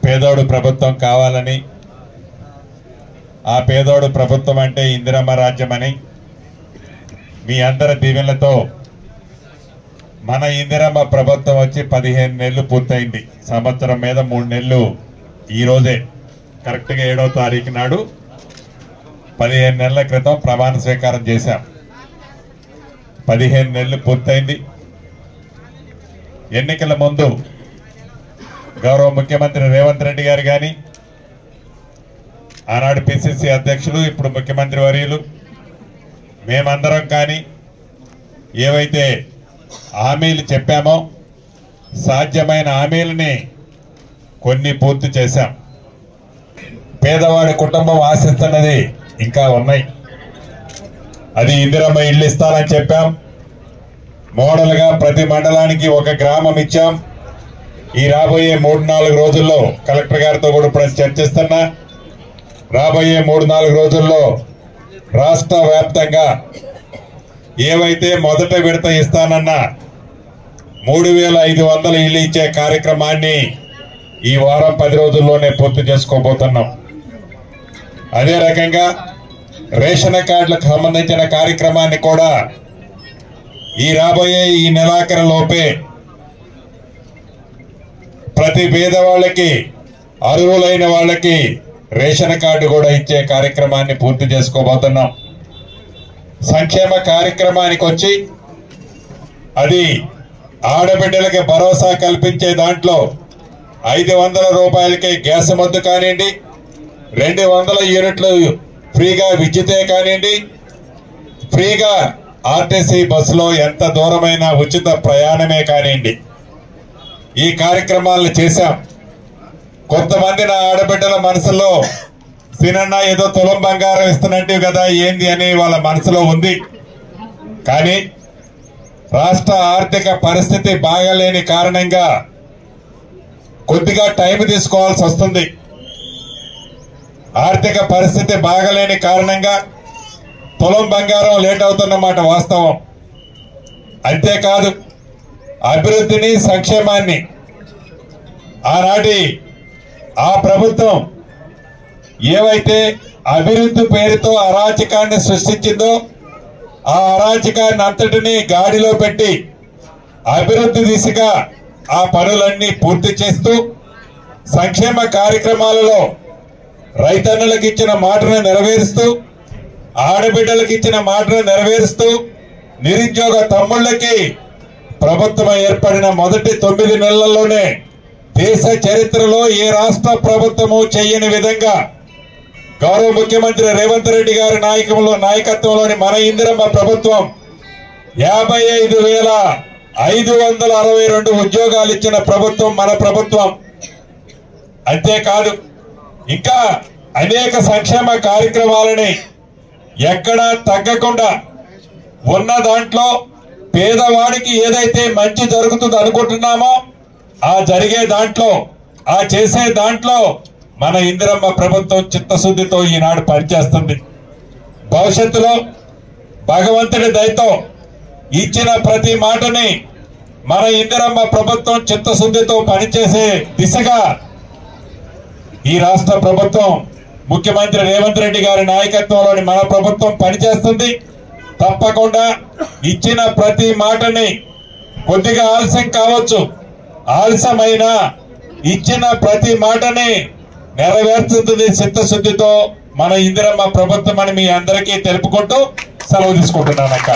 పేదోడు ప్రభుత్వం కావాలని, ఆ పేదోడు ప్రభుత్వం అంటే ఇందిరమ్మ రాజ్యమని మీ అందరి దీవెనలతో మన ఇందిరమ్మ ప్రభుత్వం వచ్చి 15 నెలలు పూర్తయింది. సంవత్సరం మీద 3 నెలలు ఈ రోజే కరెక్ట్గా 7వ తారీఖు నాడు 15 నెలల క్రితం ప్రమాణ స్వీకారం చేశాం. 15 నెలలు పూర్తయింది. ఎన్నికల ముందు గౌరవ ముఖ్యమంత్రి రేవంత్ రెడ్డి గారు కానీ, ఆనాడు పిసిసి అధ్యక్షులు ఇప్పుడు ముఖ్యమంత్రి వర్యులు మేమందరం కానీ ఏవైతే హామీలు చెప్పామో సాధ్యమైన హామీలని కొన్ని పూర్తి చేశాం. పేదవాడి కుటుంబం ఆశిస్తున్నది ఇంకా ఉన్నాయి. అది ఇందిరమ్మ ఇల్లు ఇస్తానని చెప్పాం. మోడల్గా ప్రతి మండలానికి ఒక గ్రామం ఇచ్చాం. ఈ రాబోయే 3-4 రోజుల్లో కలెక్టర్ గారితో కూడా ఇప్పుడు చర్చిస్తున్నా. రాబోయే 3-4 రోజుల్లో రాష్ట్ర వ్యాప్తంగా ఏవైతే మొదట విడత ఇస్తానన్న 3500 ఇల్లు ఇచ్చే కార్యక్రమాన్ని ఈ వారం 10 రోజుల్లోనే పూర్తి చేసుకోబోతున్నాం. అదే రకంగా రేషన్ కార్డులకు సంబంధించిన కార్యక్రమాన్ని కూడా ఈ రాబోయే ఈ నెలాఖరు లోపే ప్రతి పేదవాళ్ళకి, అర్హులైన వాళ్ళకి రేషన్ కార్డు కూడా ఇచ్చే కార్యక్రమాన్ని పూర్తి చేసుకోబోతున్నాం. సంక్షేమ కార్యక్రమానికి వచ్చి అది ఆడబిడ్డలకి భరోసా కల్పించే దాంట్లో 500 రూపాయలకి గ్యాస్ మొద్దు కానివ్వండి, 200 యూనిట్లు ఫ్రీగా విద్యుతే కానివ్వండి, ఫ్రీగా ఆర్టీసీ బస్సులో ఎంత దూరమైన ఉచిత ప్రయాణమే కానివ్వండి, ఈ కార్యక్రమాలను చేశాం. కొంతమంది నా ఆడబిడ్డల మనసులో సినన్న ఏదో తులం బంగారం ఇస్తున్నట్టు కదా ఏంది అని వాళ్ళ మనసులో ఉంది. కానీ రాష్ట్ర ఆర్థిక పరిస్థితి బాగాలేని కారణంగా కొద్దిగా టైం తీసుకోవాల్సి వస్తుంది. ఆర్థిక పరిస్థితి బాగాలేని కారణంగా తులం బంగారం లేట్ అవుతున్నమాట వాస్తవం. అంతేకాదు అభివృద్ధిని, సంక్షేమాన్ని ఆనాటి ఆ ప్రభుత్వం ఏవైతే అభివృద్ధి పేరుతో అరాచకాన్ని సృష్టించిందో ఆ అరాచకాన్ని అంతటినీ గాడిలో పెట్టి అభివృద్ధి దిశగా ఆ పనులన్నీ పూర్తి చేస్తూ సంక్షేమ కార్యక్రమాలలో రైతన్నులకు ఇచ్చిన మాటను నెరవేరుస్తూ, ఆడబిడ్డలకు ఇచ్చిన మాటను నెరవేరుస్తూ, నిరుద్యోగ తమ్ముళ్ళకి ప్రభుత్వం ఏర్పడిన మొదటి 9 నెలల్లోనే దేశ చరిత్రలో ఏ రాష్ట్ర ప్రభుత్వము చేయని విధంగా గౌరవ ముఖ్యమంత్రి రేవంత్ రెడ్డి గారి నాయకత్వంలోని మన ఇందిరమ్మ ప్రభుత్వం 55,562 ఉద్యోగాలు ఇచ్చిన ప్రభుత్వం మన ప్రభుత్వం. అంతేకాదు ఇంకా అనేక సంక్షేమ కార్యక్రమాలని ఎక్కడా తగ్గకుండా ఉన్న దాంట్లో పేదవాడికి ఏదైతే మంచి జరుగుతుందో అనుకుంటున్నామో ఆ జరిగే దాంట్లో, ఆ చేసే దాంట్లో మన ఇందిరమ్మ ప్రభుత్వం చిత్తశుద్ధితో ఈనాడు పనిచేస్తుంది. భవిష్యత్తులో భగవంతుడి దయతో ఇచ్చిన ప్రతి మాటని మన ఇందిరమ్మ ప్రభుత్వం చిత్తశుద్ధితో పనిచేసే దిశగా ఈ రాష్ట్ర ప్రభుత్వం ముఖ్యమంత్రి రేవంత్ రెడ్డి గారి నాయకత్వంలోని మన ప్రభుత్వం పనిచేస్తుంది. తప్పకుండా ఇచ్చిన ప్రతి మాటని కొద్దిగా ఆలస్యం కావచ్చు, ఆలస్యమైన ఇచ్చిన ప్రతి మాటని నెరవేర్చుతుంది చిత్తశుద్ధితో మన ఇందిరమ్మ ప్రభుత్వం అని మీ అందరికీ తెలుపుకుంటూ సెలవు తీసుకుంటున్నాను అక్క.